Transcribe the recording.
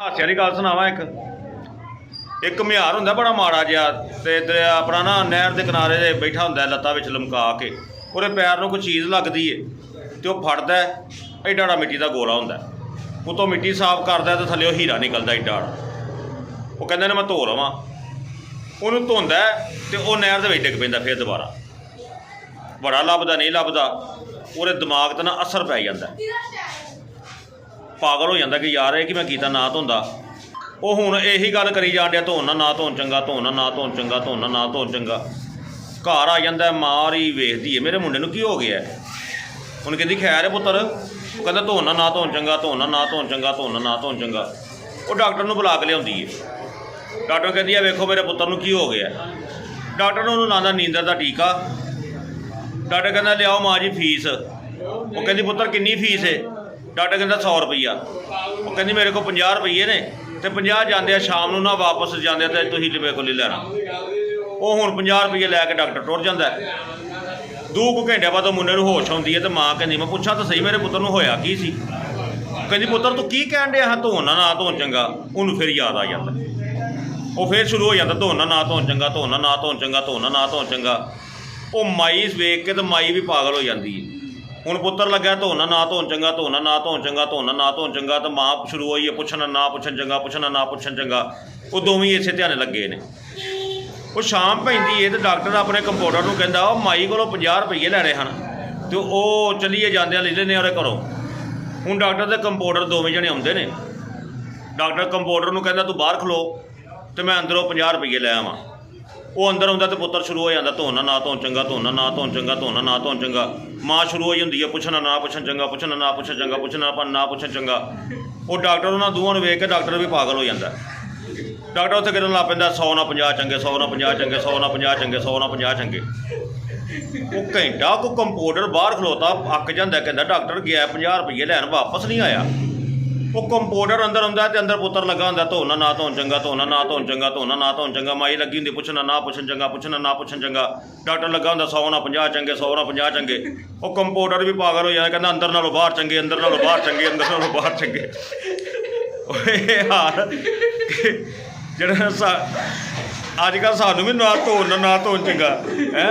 ਹਾਸੇ वाली गल सुनावा एक म्यार हुंदा बड़ा माड़ा जिहा ते अपना ना नहर के किनारे ते बैठा हुंदा लत्तां विच लमका के ਉਹਦੇ पैर ਨੂੰ कोई चीज़ लगदी है ते ਉਹ फड़दा एडा एडा मिट्टी का गोला हुंदा उतों मिट्टी साफ करदा ते थल्ले हीरा निकलदा एडा वो कहंदे ने मैं धो लवां ਉਹਨੂੰ ਧੋਂਦਾ ਤੇ ਉਹ ਨਹਿਰ ਦੇ ਵਿੱਚ ਡਿੱਗ ਪੈਂਦਾ फिर दोबारा बड़ा ਲੱਭਦਾ नहीं ਲੱਭਦਾ ਉਹਦੇ दिमाग ਤੇ ना असर पै ਜਾਂਦਾ पागल हो जाता कि यार कि मैं कीता ना धोंदा वो हुण यही गल करी जान दिया धोना ना धोन चंगा धोना ना धोन चंगा धोना ना धोन चंगा घर आ जाता मार ही वेखदी है मेरे मुंडे नूं की हो गया हुण कहंदी खैर है पुत्तर वो कहंदा धोना ना धोन चंगा धोना ना धोन चंगा धोना ना धोन चंगा वो डॉक्टर नूं बुला के लिआउंदी है डॉक्टर कहंदी है वेखो मेरे पुत्तर नूं की हो गया डॉक्टर ने उन्होंने लांदा नींदर का टीका डॉक्टर कहंदा लियाओ माँ जी फीस वो कहंदी पुत्तर किन्नी फीस है डॉक्टर कहता 100 रुपया वो कहती मेरे को 50 रुपये ने तो 50 जाते शाम को ना वापस जाते तो तुम मेरे को ले लेना वो हूँ 50 रुपये लैके डॉक्टर टुर जाता है 2 घंटे बाद मुंडे को होश आती है तो माँ कहती मैं पूछा तो सही मेरे पुत्र होया की सी कहती पुत्र तू की कह रहा धोना ना धोन चंगा उन्होंने फिर याद आ जाता वो फिर शुरू हो जाता धोना ना धोन चंगा धोना ना धोन चंगा धोना ना धोन चंगा वो माई वेख के तो माई भी पागल हो जाती है ਹੁਣ ਪੁੱਤਰ ਲੱਗਿਆ ਧੋਣਾ ਨਾ ਧੋਣ ਚੰਗਾ ਧੋਣਾ ਨਾ ਧੋਣ ਚੰਗਾ ਧੋਣਾ ਨਾ ਧੋਣ ਚੰਗਾ ਤਾਂ ਮਾਂ ਸ਼ੁਰੂ ਹੋਈ ਹੈ ਪੁੱਛਣਾ ਨਾ ਪੁੱਛਣ ਚੰਗਾ ਪੁੱਛਣਾ ਨਾ ਪੁੱਛਣ ਚੰਗਾ ਉਹ ਦੋਵੇਂ ਇਸੇ ਧਿਆਨ ਲੱਗੇ ਨੇ ਉਹ ਸ਼ਾਮ ਪੈਂਦੀ ਹੈ ਤੇ ਡਾਕਟਰ ਆਪਣੇ ਕੰਪਾਊਂਡਰ ਨੂੰ ਕਹਿੰਦਾ ਉਹ ਮਾਈ ਕੋਲੋਂ 50 ਰੁਪਏ ਲੈਣੇ ਹਨ ਤੇ ਉਹ ਚੱਲੀਏ ਜਾਂਦੇ ਆ ਲੈ ਲੈਂਦੇ ਉਹਦੇ ਘਰੋਂ ਹੁਣ ਡਾਕਟਰ ਤੇ ਕੰਪਾਊਂਡਰ ਦੋਵੇਂ ਜਣੇ ਆਉਂਦੇ ਨੇ ਡਾਕਟਰ ਕੰਪਾਊਂਡਰ ਨੂੰ ਕਹਿੰਦਾ ਤੂੰ ਬਾਹਰ ਖਲੋ ਤੇ ਮੈਂ ਅੰਦਰੋਂ 50 ਰੁਪਏ ਲੈ ਆਵਾਂ वो अंदर आंदा तो पुत्र शुरू हो जाता धोना ना धोन चंगा धोना ना धोन चंगा धोना ना धोन चंगा माँ शुरू हो जाती है पुछना ना पुछन चंगा पुछना ना पुछन चंगा पुछना ना पुछन चंगा वो डॉक्टर उन्होंने दोवां वेख के डॉक्टर भी पागल हो जाता डॉक्टर उत्थे कहन लग पैंदा 100 ना 50 चंगे 100 ना 50 चंगे 100 ना 50 चंगे 100 ना 50 चंगे वो घंटा को कंपाउंडर बाहर खलोता अक जाता कहता डॉक्टर गया 50 रुपये लैन वापस नहीं आया वो कंपाउंडर अंदर आंदा तो अंदर पुत्र लगा होंदा धोना ना धोन चंगा धोना ना धोन चंगा धोना ना धोन चंगा माई लगी होंदी पुछना ना पुछन चंगा पुछना ना पुछन चंगा डॉक्टर लगा होंदा 100 ना 50 चंगे 100 ना 50 चंगे वो कंपाउंडर भी पागल हो जाता कहता अंदर नालों बाहर चंगे अंदर नालों बाहर चंगे अंदर नालों बाहर चंगे यार जिहड़ा अजकल सानूं भी ना धोन चंगा है